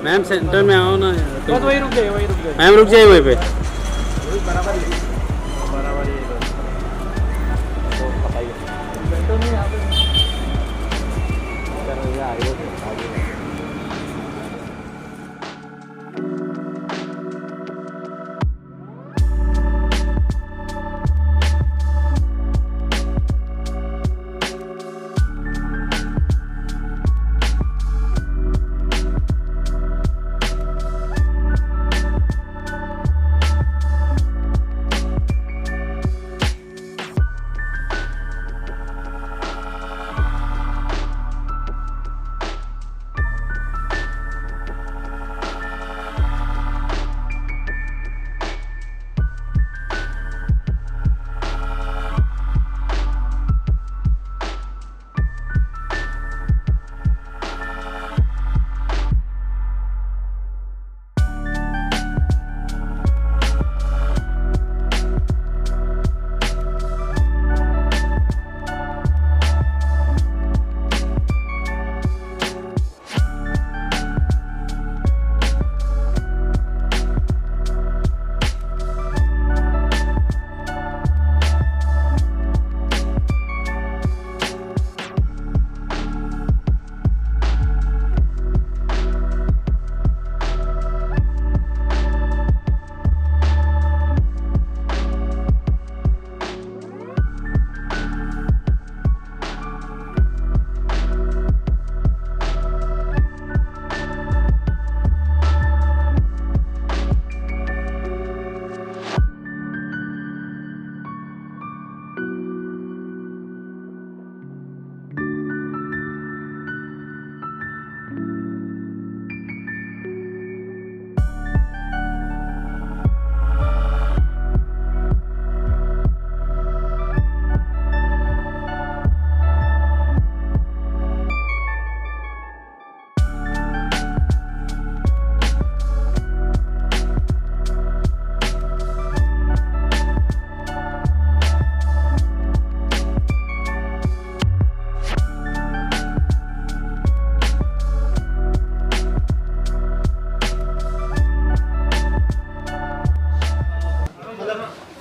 Ma'am centre में आओ ना यार बस वही रुक जाइए मैम रुक जाइए वहीं पे बराबर ही तो बताइए सेंटर में यहाँ पे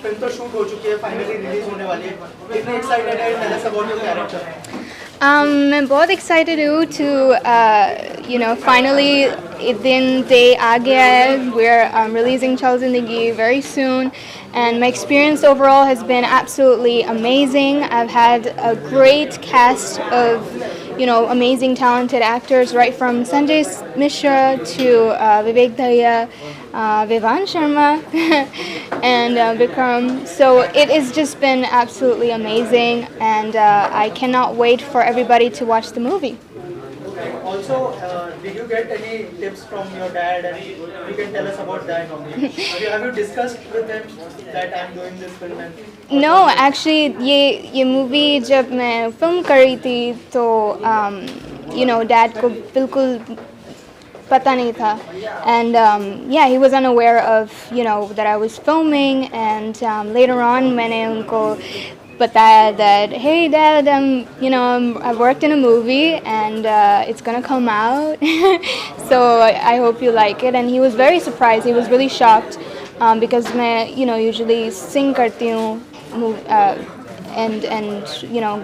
फिल्म तो शूट हो चुकी है, फाइनली रिलीज होने वाली है, कितने एक्साइटेड है? Tell us about your character. मैं बहुत एक्साइटेड हूँ to finally दिन डे आ गया है. We're releasing चल ज़िंदगी very soon, and my experience overall has been absolutely amazing. I've had a great cast of amazing talented actors, right from Sanjay Mishra to Vivek Daya, Vivan Sharma and Vikram. So it has just been absolutely amazing, and I cannot wait for everybody to watch the movie. Also, did you get any tips from your dad, and you can tell us about that only? Have you discussed with him that I'm doing this film? No, actually ये movie जब मैं film कर रही थी तो dad को बिल्कुल पता नहीं था, and he was unaware of that I was filming, and later on मैंने उनको बताया that hey dad, I've worked in a movie and it's gonna come out so I hope you like it. And he was very surprised, he was really shocked because मैं usually sing करती हूँ and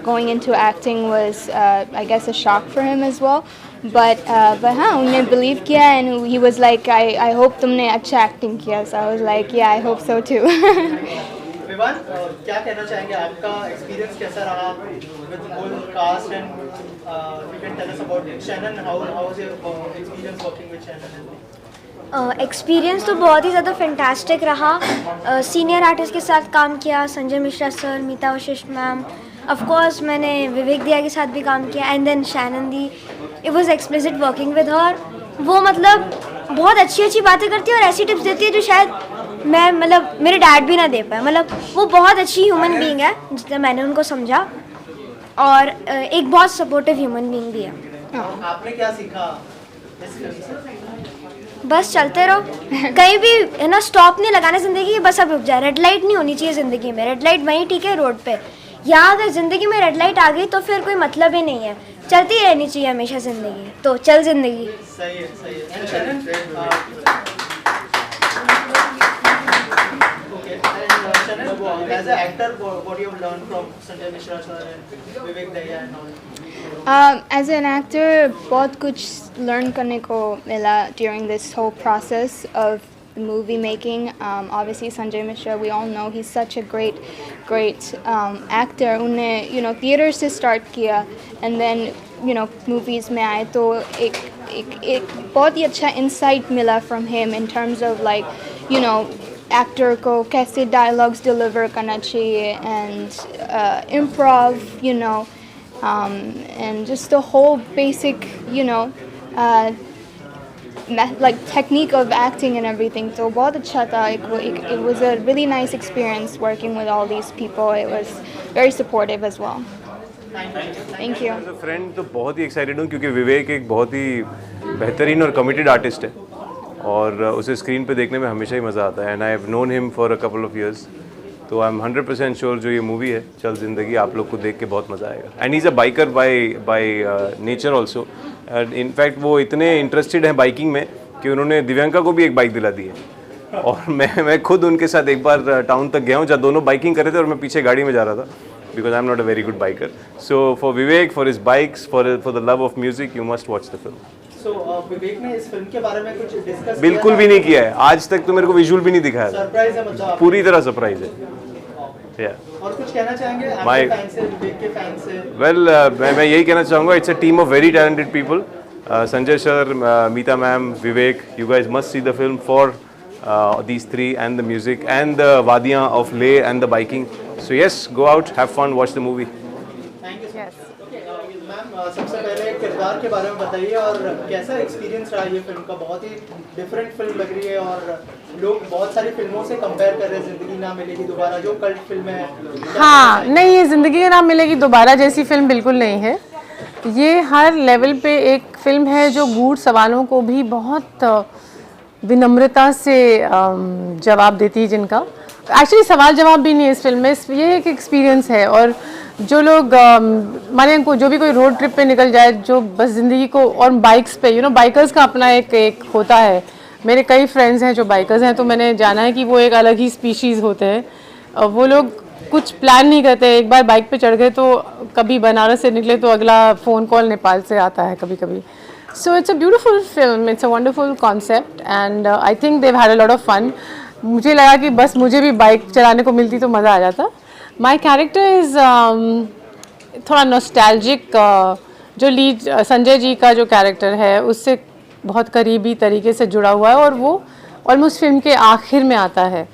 going into acting was I guess a shock for him as well, but हाँ उन्होंने believe किया, and he was like I hope तुमने अच्छा acting किया. So I was like yeah, I hope so too. Vivaan, क्या कहना चाहेंगे? आपका एक्सपीरियंस कैसा रहा with the whole cast, and you can tell us about Shannon. How was your experience working with Shannon? Experience तो बहुत ही ज़्यादा फैंटास्टिक रहा. सीनियर आर्टिस्ट के साथ काम किया, Sanjay Mishra sir, Meeta Vashisht ma'am, of course मैंने विवेक दिया के साथ भी काम किया, and then Shannon di. It was explicit working with her. वो मतलब बहुत अच्छी अच्छी बातें करती है और ऐसी टिप्स देती है जो शायद मैं मेरे डैड भी ना दे पाए. वो बहुत अच्छी ह्यूमन बीइंग है जितना मैंने उनको समझा, और एक बहुत सपोर्टिव ह्यूमन बीइंग भी है. आपने क्या सीखा इस फिल्म से? बस चलते रहो, कहीं भी है ना स्टॉप नहीं लगाना ज़िंदगी की. बस अब रुक जाए. रेड लाइट नहीं होनी चाहिए ज़िंदगी में. रेड लाइट वहीं ठीक है रोड पे, यहाँ अगर ज़िंदगी में रेड लाइट आ गई तो फिर कोई मतलब ही नहीं है, चलती रहनी चाहिए हमेशा ज़िंदगी, तो चल ज़िंदगी। सही है, सही है। And Shannon, okay, and Shannon, as an actor, what you have learned from Sanjay Mishra sir and Vivek Dahiya and all? As an actor, बहुत कुछ learn करने को मिला during this whole process of movie making. Obviously Sanjay Mishra, we all know he's such a great actor. उन्हें theater से start किया and then movies में आए तो एक बहुत ही अच्छा insight मिला from him in terms of like actor को कैसे dialogues deliver करना चाहिए and improv, and just the whole basic like technique of acting and everything. So बहुत अच्छा था. It was a really nice experience working with all these people. It was very supportive as well. Thank you. As a friend तो बहुत ही excited हूँ क्योंकि विवेक एक बहुत ही बेहतरीन और कमिटेड आर्टिस्ट है और उसे स्क्रीन पे देखने में हमेशा ही मज़ा आता है and I have known him for a couple of years. तो आई एम 100% श्योर जो ये मूवी है चल ज़िंदगी आप लोग को देख के बहुत मज़ा आएगा. And he is a biker by nature also. In fact वो इतने इंटरेस्टेड हैं बाइकिंग में कि उन्होंने दिव्यांका को भी एक बाइक दिला दी है और मैं खुद उनके साथ एक बार टाउन तक गया हूँ जहाँ दोनों बाइकिंग कर रहे थे और मैं पीछे गाड़ी में जा रहा था because I'm not a very good biker. So for Vivek, for his bikes, for the love of music, you must watch the film. So विवेक ने इस फिल्म के बारे में कुछ डिस्कस बिल्कुल भी नहीं किया है आज तक, तो मेरे को विजुअल भी नहीं दिखाया. सरप्राइज है मतलब पूरी तरह सरप्राइज है. और कुछ कहना चाहेंगे आपके फैन से, विवेक के फैन से? वेल मैं यही कहना चाहूँगा, it's a team of very talented people. Sanjay sir, Meeta ma'am, Vivek, you guys must see the film for these three and the music and the वादियाँ of Leh and the biking. So yes, go out, have fun, watch the movie. Thank you. Ma'am सबसे पहले किरदार के बारे में बताइए और कैसा एक्सपीरियंस रहा ये फिल्म का? बहुत ही डिफरेंट फिल्म लग रही है और लोग बहुत सारी फिल्मों से कंपेयर कर रहे हैं जिंदगी ना मिलेगी दोबारा, जो कल्ट फिल्म है. हाँ, नहीं, ये जिंदगी ना मिलेगी दोबारा जैसी फिल्म बिल्कुल नहीं है. ये हर लेवल पे एक फिल्म है जो गूढ़ सवालों को भी बहुत विनम्रता से जवाब देती है, जिनका एक्चुअली सवाल जवाब भी नहीं है इस फिल्म में. ये एक एक्सपीरियंस है और जो लोग माने को जो भी कोई रोड ट्रिप पे निकल जाए, जो बस ज़िंदगी को और बाइक्स पे बाइकर्स का अपना एक होता है. मेरे कई फ्रेंड्स हैं जो बाइकर्स हैं, तो मैंने जाना है कि वो एक अलग ही स्पीशीज़ होते हैं. वो लोग कुछ प्लान नहीं करते, एक बार बाइक पे चढ़ गए तो कभी बनारस से निकले तो अगला फ़ोन कॉल नेपाल से आता है कभी कभी. So it's a beautiful film, it's a wonderful concept and I think they've had a lot of fun. मुझे लगा कि बस मुझे भी बाइक चलाने को मिलती तो मज़ा आ जाता. My character is थोड़ा nostalgic. जो लीड संजय जी का जो कैरेक्टर है उससे बहुत करीबी तरीके से जुड़ा हुआ है और वो ऑलमोस्ट फिल्म के आखिर में आता है.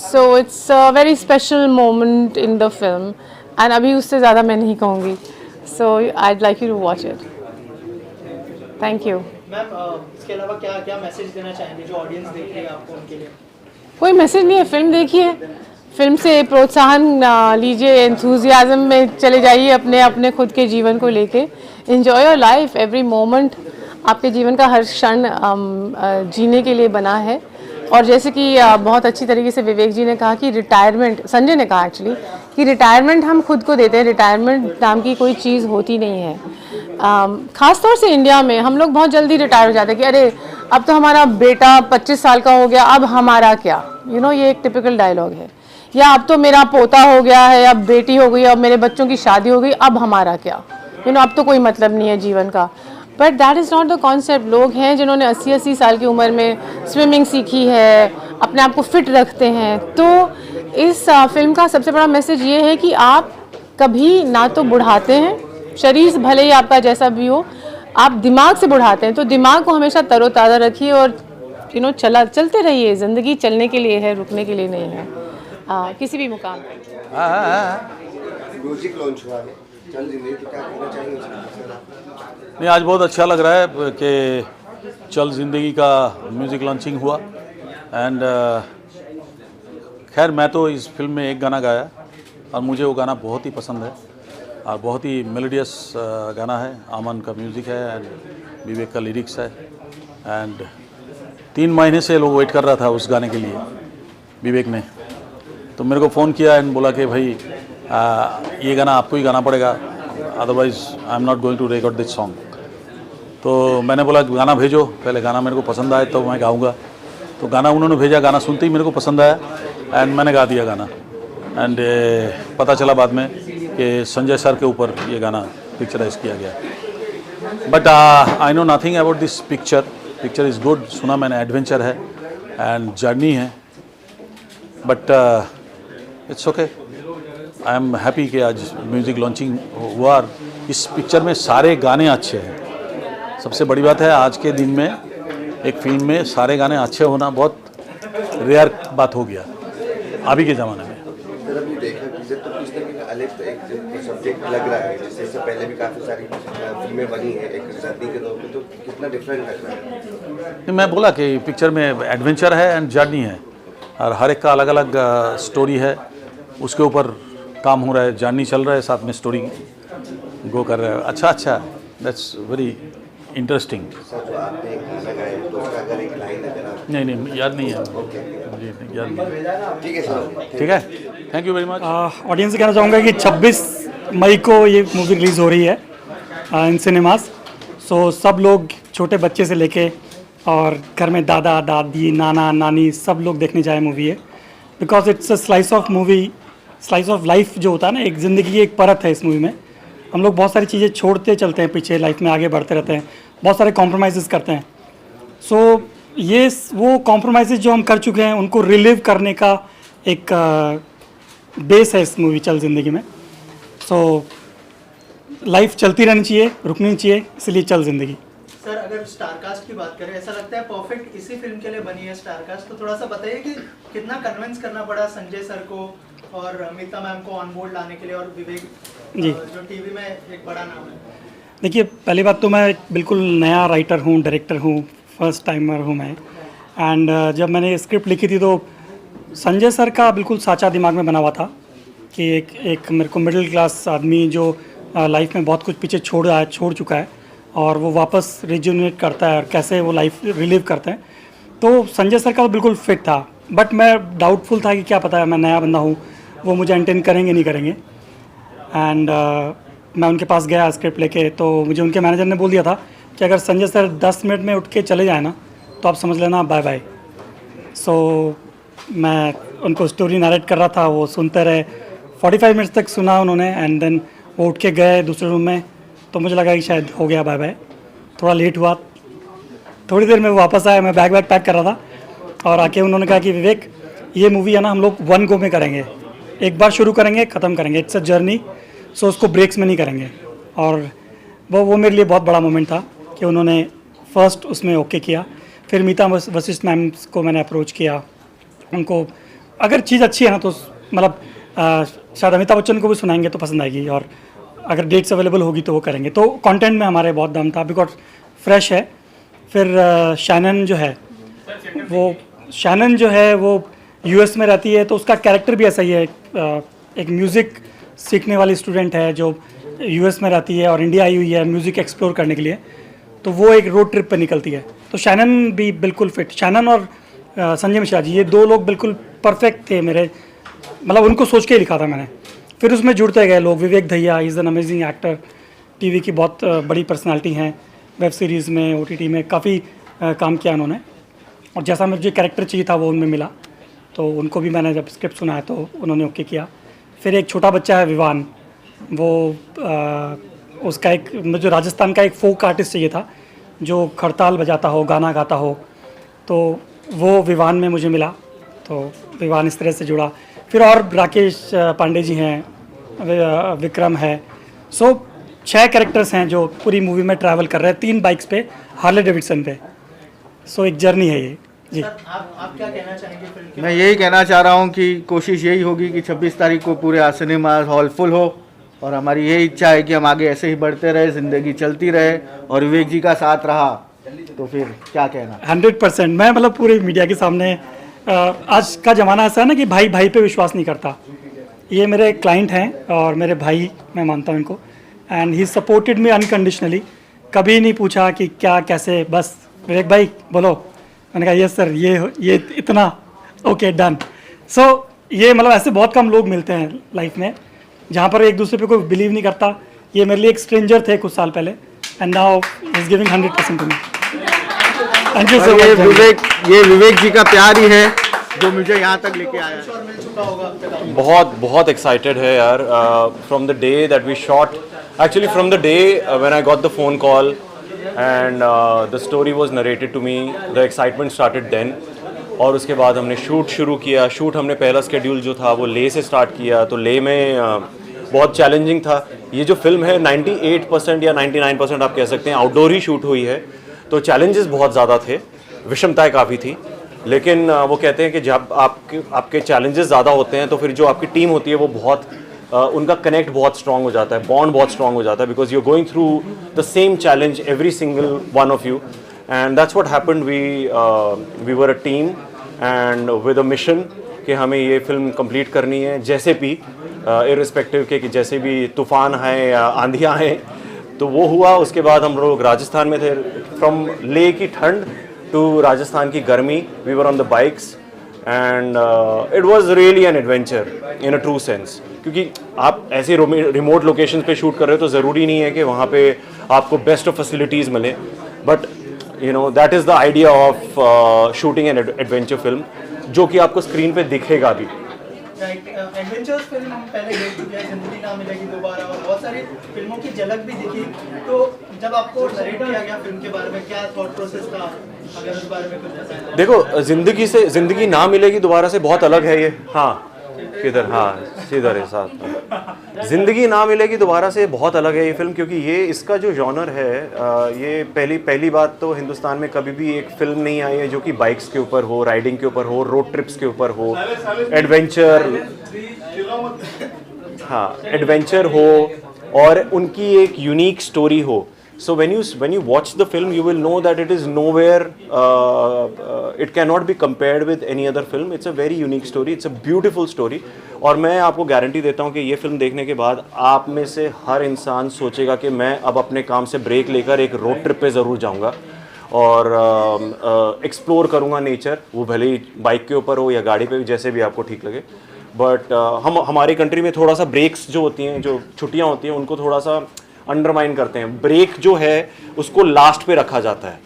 So it's a very special moment in the film and अभी उससे ज़्यादा मैं नहीं कहूँगी. So I'd like you to watch it. Thank you. Ma'am इसके अलावा क्या मैसेज देना चाहेंगे जो ऑडियंस देख रही है आपको, उनके लिए? कोई मैसेज नहीं है, फिल्म देखिए, फिल्म से प्रोत्साहन लीजिए, एंथुजियाज्म में चले जाइए अपने खुद के जीवन को लेके. Enjoy your life, every moment. आपके जीवन का हर क्षण जीने के लिए बना है. और जैसे कि बहुत अच्छी तरीके से विवेक जी ने कहा कि रिटायरमेंट, संजय ने कहा एक्चुअली कि रिटायरमेंट हम खुद को देते हैं, रिटायरमेंट नाम की कोई चीज़ होती नहीं है. ख़ास तौर से इंडिया में हम लोग बहुत जल्दी रिटायर हो जाते हैं कि अरे अब तो हमारा बेटा 25 साल का हो गया, अब हमारा क्या. ये एक टिपिकल डायलॉग है. या अब तो मेरा पोता हो गया है, अब बेटी हो गई, अब मेरे बच्चों की शादी हो गई, अब हमारा क्या. अब तो कोई मतलब नहीं है जीवन का. But that is not the concept. लोग हैं जिन्होंने 80-80 साल की उम्र में स्विमिंग सीखी है, अपने आप को फिट रखते हैं. तो इस फिल्म का सबसे बड़ा मैसेज ये है कि आप कभी ना तो बुढ़ाते हैं, शरीर भले ही आपका जैसा भी हो, आप दिमाग से बुढ़ाते हैं. तो दिमाग को हमेशा तरोताज़ा रखिए और चलते रहिए. ज़िंदगी चलने के लिए है, रुकने के लिए नहीं है. किसी भी मुकाम पर म्यूजिक लॉन्च हुआ है चल जिंदगी, तो क्या कहना चाहेंगे? नहीं, आज बहुत अच्छा लग रहा है कि चल ज़िंदगी का म्यूज़िक लॉन्चिंग हुआ. एंड खैर मैं तो इस फिल्म में एक गाना गाया और मुझे वो गाना बहुत ही पसंद है और बहुत ही मेलोडियस गाना है. आमन का म्यूज़िक है एंड विवेक का लिरिक्स है. एंड 3 महीने से लोग वेट कर रहा था उस गाने के लिए. विवेक ने तो मेरे को फ़ोन किया एंड बोला कि भाई ये गाना आपको ही गाना पड़ेगा, otherwise I am not going to record this song. तो मैंने बोला गाना भेजो, पहले गाना मेरे को पसंद आए तो मैं गाऊंगा। तो गाना उन्होंने भेजा, गाना सुनते ही मेरे को पसंद आया एंड मैंने गा दिया गाना। एंड पता चला बाद में कि संजय सर के ऊपर ये गाना पिक्चराइज किया गया। But I know nothing about this picture. Picture is good, सुना मैंने, एडवेंचर है एंड जर्नी है, but it's okay. I am happy कि आज म्यूज़िक लॉन्चिंग हुआ। इस पिक्चर में सारे गाने अच्छे हैं, सबसे बड़ी बात है आज के दिन में एक फिल्म में सारे गाने अच्छे होना बहुत रेयर बात हो गया अभी के ज़माने में। सर अभी देखा टीजर तो किस तरीके का अलग एक सब्जेक्ट लग रहा है, जैसे इससे पहले भी काफ़ी सारी फिल्में बनी हैं एक जर्नी के तौर पे, तो कितना डिफरेंट लग रहा है? मैं बोला कि पिक्चर में एडवेंचर है एंड जर्नी है और हर एक का अलग अलग स्टोरी है, उसके ऊपर काम हो रहा है, जर्नी चल रहा है, साथ में स्टोरी गो कर रहा है। अच्छा, दैट्स वेरी इंटरेस्टिंग। सर जो आपने एक गाना गाया तो उसका अगर एक लाइन अगर आप नहीं याद नहीं है मुझे, याद नहीं। ठीक है सर, ठीक है, thank you very much. Audience से कहना चाहूँगा कि 26 मई को ये मूवी रिलीज़ हो रही है इन सिनेमास। सो सब लोग छोटे बच्चे से लेके और घर में दादा दादी नाना नानी सब लोग देखने जाए मूवी है, because it's a slice of movie, slice of life जो होता है ना, एक ज़िंदगी की एक परत है इस मूवी में। हम लोग बहुत सारी चीज़ें छोड़ते चलते हैं पीछे, लाइफ में आगे बढ़ते रहते हैं, बहुत सारे कॉम्प्रोमाइज़ करते हैं। सो ये वो कॉम्प्रोमाइज़ जो हम कर चुके हैं उनको रिलीव करने का एक बेस है इस मूवी चल ज़िंदगी में। सो लाइफ चलती रहनी चाहिए, रुकनी नहीं चाहिए, इसलिए चल ज़िंदगी। सर अगर स्टारकास्ट की बात करें, ऐसा लगता है परफेक्ट इसी फिल्म के लिए बनी है स्टारकास्ट, तो थोड़ा सा बताइए कि कितना कन्विंस करना पड़ा संजय सर को और मीता मैम को ऑन बोर्ड लाने के लिए, और विवेक जी जो टीवी में एक बड़ा नाम है। देखिए, पहली बात तो मैं एक बिल्कुल नया राइटर हूँ, डायरेक्टर हूँ, फर्स्ट टाइमर हूँ मैं। एंड जब मैंने स्क्रिप्ट लिखी थी तो संजय सर का बिल्कुल साचा दिमाग में बना हुआ था कि एक मेरे को मिडिल क्लास आदमी जो लाइफ में बहुत कुछ पीछे छोड़ चुका है और वो वापस रिज्यूनेट करता है और कैसे वो लाइफ रिलीव करते हैं, तो संजय सर का तो बिल्कुल फिट था। बट मैं डाउटफुल था कि क्या पता है, मैं नया बंदा हूँ, वो मुझे एंटेन करेंगे नहीं करेंगे। एंड मैं उनके पास गया स्क्रिप्ट लेके, तो मुझे उनके मैनेजर ने बोल दिया था कि अगर संजय सर 10 मिनट में उठ के चले जाए ना तो आप समझ लेना बाय बाय। सो मैं उनको स्टोरी नरेट कर रहा था, वो सुनते रहे, 45 मिनट्स तक सुना उन्होंने एंड देन वो उठ के गए दूसरे रूम में, तो मुझे लगा कि शायद हो गया बाय बाय। थोड़ा लेट हुआ, थोड़ी देर में वो वापस आया, मैं बैग पैक कर रहा था और आके उन्होंने कहा कि विवेक ये मूवी है ना हम लोग 1 गो में करेंगे, एक बार शुरू करेंगे ख़त्म करेंगे, इट्स अ जर्नी, सो उसको ब्रेक्स में नहीं करेंगे। और वो मेरे लिए बहुत बड़ा मोमेंट था कि उन्होंने फर्स्ट उसमें ओके किया। फिर मीता वशिष्ठ मैम को मैंने अप्रोच किया, उनको अगर चीज़ अच्छी है ना तो मतलब शायद अमिताभ बच्चन को भी सुनाएंगे तो पसंद आएगी, और अगर डेट्स अवेलेबल होगी तो वो करेंगे। तो कंटेंट में हमारे बहुत दम था बिकॉज फ्रेश है। फिर शैनन जो है वो यूएस में रहती है, तो उसका कैरेक्टर भी ऐसा ही है, एक म्यूज़िक सीखने वाली स्टूडेंट है जो यूएस में रहती है और इंडिया आई हुई है म्यूज़िक एक्सप्लोर करने के लिए, तो वो एक रोड ट्रिप पे निकलती है। तो शैनन भी बिल्कुल फिट, शैनन और संजय मिश्रा जी ये 2 लोग बिल्कुल परफेक्ट थे मेरे, मतलब उनको सोच के ही लिखा था मैंने। फिर उसमें जुड़ते गए लोग, Vivek Dahiya is an amazing actor, TV की बहुत बड़ी पर्सनालिटी हैं, वेब सीरीज़ में OTT में काफ़ी काम किया उन्होंने, और जैसा मुझे कैरेक्टर चाहिए था वो उनमें मिला, तो उनको भी मैंने जब स्क्रिप्ट सुना है तो उन्होंने ओके किया। फिर एक छोटा बच्चा है विवान, वो उसका एक मुझे राजस्थान का एक फोक आर्टिस्ट चाहिए था जो खड़ताल बजाता हो, गाना गाता हो, तो वो विवान में मुझे मिला, तो विवान इस तरह से जुड़ा। फिर और राकेश पांडे जी हैं, विक्रम है, सो 6 कैरेक्टर्स हैं जो पूरी मूवी में ट्रैवल कर रहे हैं 3 बाइक्स पे, हार्ले डेविडसन पे। सो एक जर्नी है ये जी। सर आप क्या कहना चाहेंगे फिल्म के? मैं यही कहना चाह रहा हूँ कि कोशिश यही होगी कि 26 तारीख को पूरे सिनेमा हॉल फुल हो, और हमारी यही इच्छा है कि हम आगे ऐसे ही बढ़ते रहे, ज़िंदगी चलती रहे, और विवेक जी का साथ रहा तो फिर क्या कहना। 100% मैं मतलब पूरे मीडिया के सामने, आज का ज़माना ऐसा है ना कि भाई भाई पे विश्वास नहीं करता। ये मेरे क्लाइंट हैं और मेरे भाई, मैं मानता हूँ इनको, and he supported me unconditionally. कभी नहीं पूछा कि क्या कैसे, बस विवेक भाई बोलो, मैंने कहा यस सर, ये इतना ओके डन। सो ये मतलब ऐसे बहुत कम लोग मिलते हैं लाइफ में जहाँ पर एक दूसरे पे कोई बिलीव नहीं करता, ये मेरे लिए एक स्ट्रेंजर थे कुछ साल पहले, and now is giving 100% to me. Thank you so much. ये विवेक जी का प्यार ही है जो मुझे यहाँ तक लेके आया है। और मिल चुका होगा अब तक आपको। बहुत बहुत एक्साइटेड है यार, from the day that we shot, actually from the day when I got the phone call and the story was narrated to me, the excitement started then. और उसके बाद हमने शूट शुरू किया। शूट हमने पहला शेड्यूल जो था वो ले से स्टार्ट किया, तो ले में बहुत चैलेंजिंग था। ये जो फिल्म है 98% या 99% आप कह सकते हैं आउटडोर ही शूट हुई है, तो चैलेंजेस बहुत ज़्यादा थे, विषमताएं काफ़ी थी। लेकिन वो कहते हैं कि जब आपके चैलेंजेस ज़्यादा होते हैं तो फिर जो आपकी टीम होती है वो बहुत उनका कनेक्ट बहुत स्ट्रांग हो जाता है, बॉन्ड बहुत स्ट्रांग हो जाता है, because you are going through the same challenge every single one of you, and that's what happened. We were a team and with a mission कि हमें ये फिल्म कंप्लीट करनी है जैसे भी, इर्रिस्पेक्टिव के कि जैसे भी तूफ़ान आए या आंधियाँ आए। तो वो हुआ। उसके बाद हम लोग राजस्थान में थे, फ्रॉम ले की ठंड टू राजस्थान की गर्मी, we were on the bikes and it was really an adventure in a true sense, क्योंकि आप ऐसे रिमोट लोकेशंस पे शूट कर रहे हो तो ज़रूरी नहीं है कि वहाँ पे आपको बेस्ट ऑफ फैसिलिटीज़ मिले, but you know that is the idea of shooting an adventure film, जो कि आपको स्क्रीन पे दिखेगा भी। एडवेंचर्स फिल्म हम पहले देख चुके हैं, जिंदगी ना मिलेगी दोबारा, और बहुत सारी फिल्मों की झलक भी दिखी। तो जब आपको नरेट किया गया फिल्म के बारे में, क्या थॉट प्रोसेस था, अगर उस बारे में कुछ बताएं? देखो, जिंदगी ना मिलेगी दोबारा से बहुत अलग है ये। हाँ किधर, हाँ सीधर है साथ। जिंदगी ना मिलेगी दोबारा से बहुत अलग है ये फिल्म, क्योंकि ये इसका जो जॉनर है, ये पहली बात तो हिंदुस्तान में कभी भी एक फिल्म नहीं आई है जो कि बाइक्स के ऊपर हो, राइडिंग के ऊपर हो, रोड ट्रिप्स के ऊपर हो, एडवेंचर, हाँ एडवेंचर हो और उनकी एक यूनिक स्टोरी हो। So when you watch the film, you will know that it is nowhere, it cannot be compared with any other film. It's a very unique story. It's a beautiful story. और मैं आपको guarantee देता हूँ कि ये film देखने के बाद आप में से हर इंसान सोचेगा कि मैं अब अपने काम से ब्रेक लेकर एक रोड ट्रिप पे ज़रूर जाऊँगा और एक्सप्लोर करूँगा नेचर, वो भले ही बाइक के ऊपर हो या गाड़ी पे, जैसे भी आपको ठीक लगे। बट हमारी कंट्री में थोड़ा सा ब्रेक्स जो होती हैं, जो छुट्टियाँ होती हैं, उनको थोड़ा सा अंडरमाइन करते हैं। ब्रेक जो है उसको लास्ट पे रखा जाता है,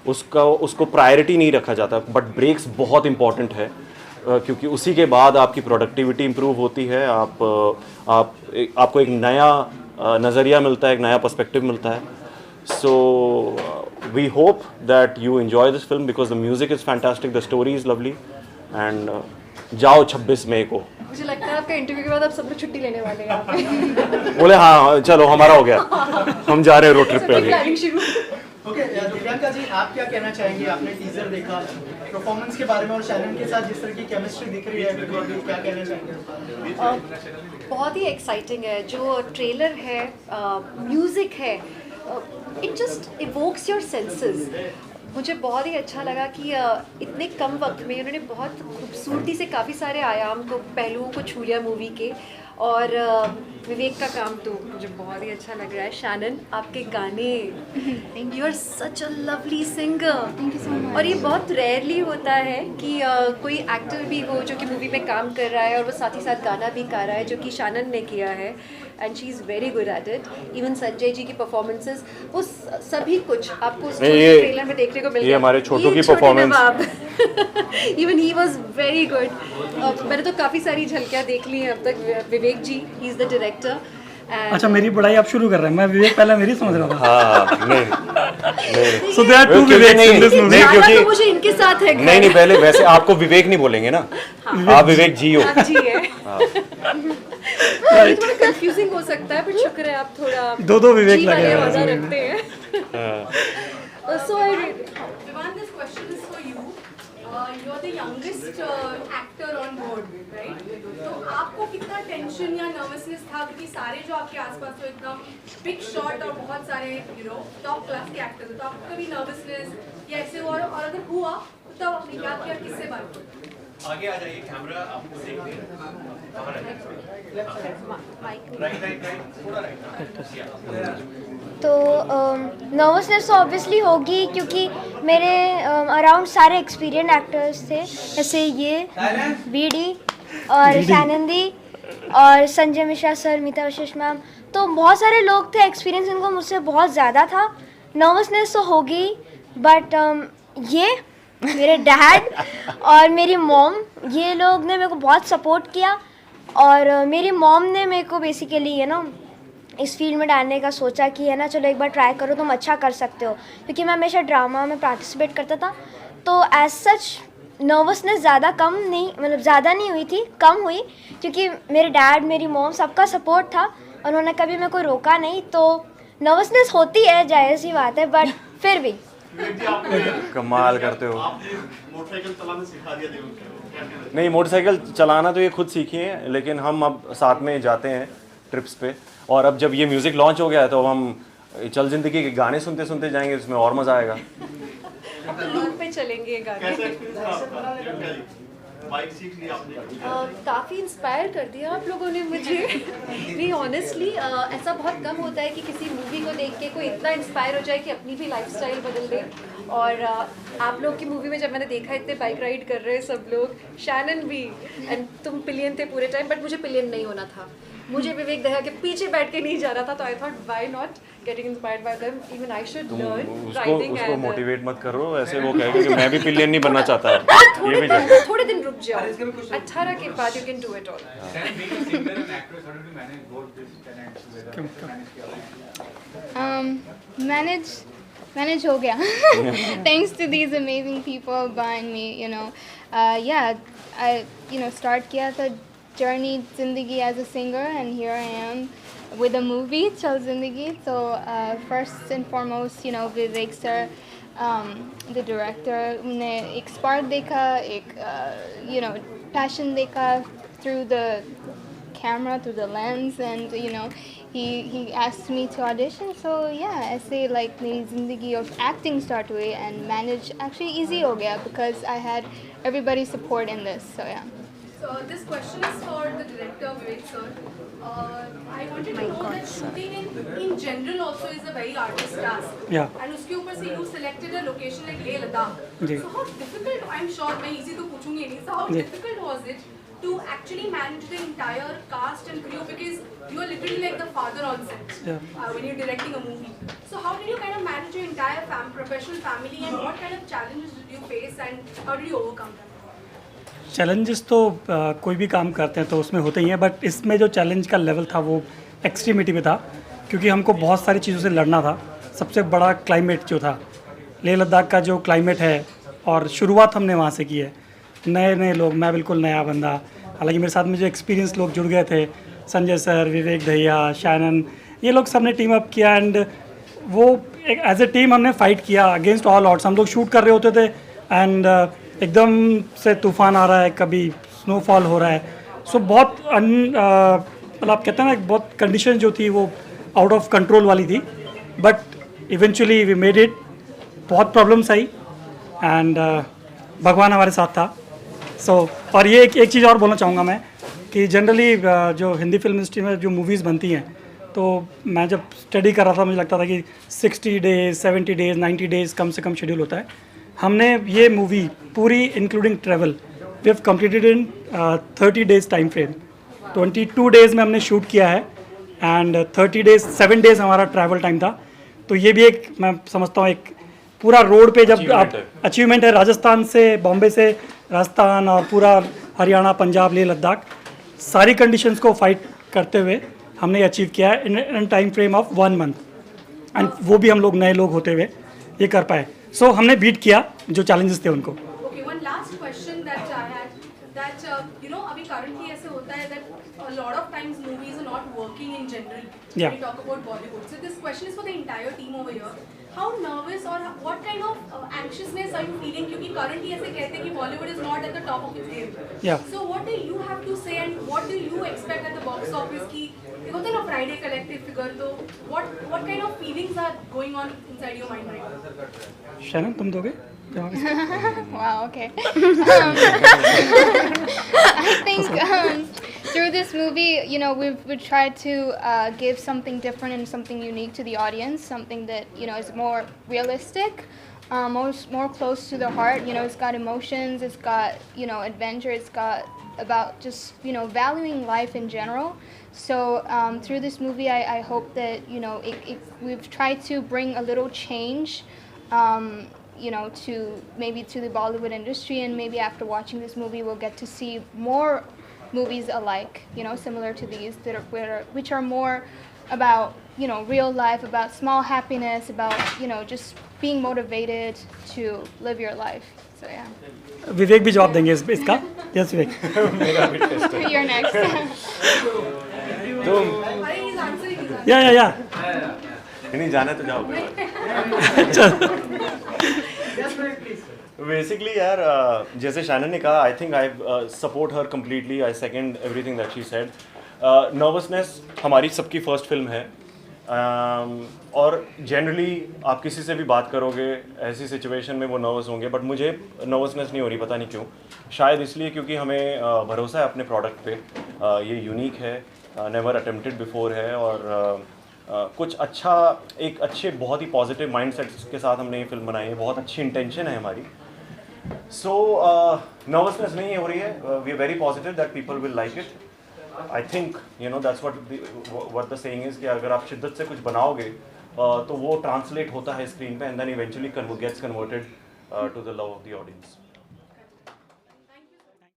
उसको प्रायोरिटी नहीं रखा जाता, बट ब्रेक्स बहुत इंपॉर्टेंट है, क्योंकि उसी के बाद आपकी प्रोडक्टिविटी इंप्रूव होती है, आपको एक नया नज़रिया मिलता है, एक नया पर्सपेक्टिव मिलता है। So we hope that you enjoy this film because the music is fantastic, the story is lovely, and जाओ 26 मई को। मुझे लगता है आपका इंटरव्यू के बाद आप सब लोग छुट्टी लेने वाले हैं यहाँ पे। बोले हाँ चलो हमारा हो गया, हम जा रहे हैं रोड ट्रिप पे अभी। प्लानिंग शुरू। ओके, दिव्यांका जी, आप क्या कहना चाहेंगे? आपने टीजर देखा, परफॉर्मेंस के बारे में और शैनन के साथ जिस तरह की केमिस्ट्री दिख रही है, क्या कहना चाहेंगे? बहुत ही एक्साइटिंग है जो ट्रेलर है, म्यूजिक है, it just evokes your senses. मुझे बहुत ही अच्छा लगा कि इतने कम वक्त में उन्होंने बहुत खूबसूरती से काफ़ी सारे आयाम को, पहलुओं को छू लिया मूवी के। और विवेक का काम तो मुझे बहुत ही अच्छा लग रहा है। शैनन, आपके गाने, you are such a lovely singer. Thank you so much. और ये बहुत रेयरली होता है कि कोई एक्टर भी हो जो कि मूवी में काम कर रहा है और वो साथ ही साथ गाना भी गा रहा है, जो कि शैनन ने किया है, and she is very good at it. Even Sanjay ji की परफॉर्मेंसेस, वो सभी कुछ आपको ट्रेलर में देखने को मिल गया। ये हमारे छोटू की performance, even he was very good. मैंने तो काफ़ी सारी झलकियाँ देख ली हैं अब तक। विवेक जी, ही इज़ द डायरेक्टर। अच्छा, मेरी पढ़ाई आप शुरू कर रहे हैं, मैं विवेक पहले मेरी समझ रहा था। हाँ नहीं So there are two Viveks in this movie. नहीं, क्योंकि तो मुझे इनके साथ है। नहीं पहले वैसे आपको विवेक नहीं बोलेंगे ना, आप विवेक जी हो। आप जी है। ये थोड़ा कंफ्यूजिंग हो सकता है, पर शुक्र है आप थोड़ा दो विवेक जी लगे वाले हुए हैं वादा इसमें। रखते हैं। So Vivan, this question is for you. You're the youngest actor on board, right? तो आपको कितना टेंशन या नर्वसनेस था, क्योंकि सारे जो आपके आसपास तो एकदम बिग शॉट और बहुत सारे टॉप क्लास के एक्टर थे, तो आपको कभी नर्वसनेस या ऐसे और अगर हुआ तो तब आपने क्या किया, किससे बात की? आगे आ जाइए, कैमरा आपको देख रही है, बाहर आ जाइए। तो नर्वसनेस तो ऑब्वियसली होगी, क्योंकि मेरे अराउंड सारे एक्सपीरियंस एक्टर्स थे, जैसे ये बीडी और शैनन दी, और संजय मिश्रा सर, मीता वशिष्ठ मैम, तो बहुत सारे लोग थे। एक्सपीरियंस इनको मुझसे बहुत ज़्यादा था, नर्वसनेस तो होगी, बट ये मेरे डैड और मेरी मॉम, ये लोग ने मेरे को बहुत सपोर्ट किया। और मेरी मॉम ने मेरे को बेसिकली इस फील्ड में डालने का सोचा कि है ना, चलो एक बार ट्राई करो, तुम अच्छा कर सकते हो, क्योंकि मैं हमेशा ड्रामा में पार्टिसिपेट करता था। तो एज सच नर्वसनेस ज़्यादा कम नहीं, मतलब ज़्यादा नहीं हुई थी, कम हुई, क्योंकि मेरे डैड, मेरी मॉम, सबका सपोर्ट था, उन्होंने कभी मेरे को रोका नहीं। तो नर्वसनेस होती है, जाहिर सी बात है, बट फिर भी कमाल करते हो। मोटरसाइकिल चलाना सिखा दिया देव को। नहीं, मोटरसाइकिल चलाना तो ये खुद सीखी हैं, लेकिन हम अब साथ में जाते हैं ट्रिप्स पे। और अब जब ये म्यूज़िक लॉन्च हो गया है तो हम चल ज़िंदगी के गाने सुनते सुनते जाएंगे, उसमें और मज़ा आएगा। लूप पे चलेंगे ये गाने। कैसा एक्सपीरियंस था आपका? बाइक सीख ली आपने? काफ़ी इंस्पायर कर दिया आप लोगों ने मुझे। नहीं, ऑनेस्टली ऐसा बहुत कम होता है कि किसी मूवी को देख के कोई इतना इंस्पायर हो जाए कि अपनी भी लाइफस्टाइल बदल दे। और आप लोग की मूवी में जब मैंने देखा इतने बाइक राइड कर रहे हैं सब लोग, शैनन भी, एंड तुम पिलियन थे पूरे टाइम, बट मुझे पिलियन नहीं होना था, मुझे विवेक दया के पीछे बैठ के नहीं जाना था। तो I thought why not getting inspired by them, even I should learn riding. उसको मोटिवेट मत करो, ऐसे वो कहेगा कि मैं भी पिलियन नहीं बनना चाहता। थोड़े दिन रुक जाओ, 18 के बाद you can do it all. Manage हो गया thanks to these amazing people behind me, I start किया था journey Zindagi as a singer, and here I am with a movie Chal Zindagi. So first and foremost, Vivek sir, the director, ने एक spark देखा, एक passion देखा through the camera, through the lens, and he asked me to audition. So yeah, ऐसे like मेरी ज़िंदगी of acting start हुई, and manage actually easy हो गया because I had everybody's support in this. So yeah. So this question is for the director Vivek sir. I wanted to know that shooting in general also is a very artist task. Yeah. And उसके ऊपर से you selected a location like Leh Ladakh. So how difficult? I'm sure मैं easy तो पूछूंगी नहीं. So how difficult was it to actually manage the entire cast and crew, because you are literally like the father on set when you're directing a movie. So how did you kind of manage your entire professional family, and what kind of challenges did you face, and how did you overcome them? Challenges तो कोई भी काम करते हैं तो उसमें होते ही हैं, बट इसमें जो चैलेंज का लेवल था वो एक्सट्रीमिटी में था, क्योंकि हमको बहुत सारी चीज़ों से लड़ना था। सबसे बड़ा क्लाइमेट जो था, लेह लद्दाख का जो क्लाइमेट है, और शुरुआत हमने वहाँ से की है। नए नए लोग, मैं बिल्कुल नया बंदा, हालांकि मेरे साथ में जो एक्सपीरियंस लोग जुड़ गए थे, संजय सर, विवेक दहिया, शैनन, ये लोग सब ने टीम अप किया, एंड वो एक एज ए टीम हमने फाइट किया अगेंस्ट ऑल ऑड्स। हम लोग शूट कर रहे होते थे एंड एकदम से तूफान आ रहा है, कभी स्नोफॉल हो रहा है, सो बहुत मतलब आप कहते हैं ना, बहुत कंडीशन जो थी वो आउट ऑफ कंट्रोल वाली थी, but eventually we made it. बहुत प्रॉब्लम्स आई एंड भगवान हमारे साथ था। और ये एक चीज़ और बोलना चाहूँगा मैं कि जनरली जो हिंदी फिल्म इंडस्ट्री में जो मूवीज़ बनती हैं, तो मैं जब स्टडी कर रहा था मुझे लगता था कि 60 डेज़, 70 डेज़, 90 डेज़ कम से कम शेड्यूल होता है। हमने ये मूवी पूरी including travel we have completed in 30 days time frame. 22 days में हमने शूट किया है एंड 30 डेज़ 7 डेज़ हमारा ट्रैवल टाइम था। तो ये भी एक, मैं समझता हूँ, एक पूरा रोड पे जब आप अचीवमेंट है, राजस्थान से, बॉम्बे से राजस्थान और पूरा हरियाणा, पंजाब, लेह लद्दाख, सारी कंडीशंस को फाइट करते हुए हमने अचीव किया है in time frame of 1 month, and वो भी हम लोग नए लोग होते हुए ये कर पाए। सो हमने बीट किया जो चैलेंजेस थे उनको। Okay, one last question that I had, that अभी currently ऐसे होता है that a lot of times movies are not working in general. Yeah. We talk about Bollywood. So this question is for the entire team over here. How nervous or what kind of anxiousness are you feeling? क्योंकि currently ऐसे कहते हैं कि Bollywood is not at the top of its game. Yeah. So what do you have to say and what do you expect at the box office? कि ये होता है ना Friday collective figure, तो what kind of feelings are going on inside your mind right now? Shannon, तुम दोगे? Wow, okay. I think through this movie, we've tried to give something different and something unique to the audience, something that is more realistic, more close to the heart. You know, it's got emotions, it's got, you know, adventure, it's got about just, you know, valuing life in general. So through this movie, I hope that, you know, we've tried to bring a little change, you know, to maybe to the Bollywood industry, and maybe after watching this movie, we'll get to see more movies alike, you know, similar to these that which are more about, you know, real life, about small happiness, about, you know, just being motivated to live your life. So yeah. विवेक भी जवाब देंगे इसका. Yes, Vivek. You're next. अरे he's answering. या. नहीं जाना तो जाओ. बेसिकली यार जैसे शैनन ने कहा, I think I support her completely. I second everything that she said. Nervousness हमारी सबकी फर्स्ट फिल्म है, और जनरली आप किसी से भी बात करोगे ऐसी सिचुएशन में वो नर्वस होंगे, बट मुझे नर्वसनेस नहीं हो रही. पता नहीं क्यों, शायद इसलिए क्योंकि हमें भरोसा है अपने प्रोडक्ट पे. ये यूनिक है, नेवर अटेम्प्टेड बिफोर है, और कुछ अच्छा, एक अच्छे बहुत ही पॉजिटिव माइंडसेट के साथ हमने ये फिल्म बनाई है. बहुत अच्छी इंटेंशन है हमारी. सो नर्वसनेस नहीं हो रही है. We are very positive that people will like it. I think you know that's what the saying is कि अगर आप शिद्दत से कुछ बनाओगे तो वो ट्रांसलेट होता है स्क्रीन पे, and then eventually gets converted to the love of the audience.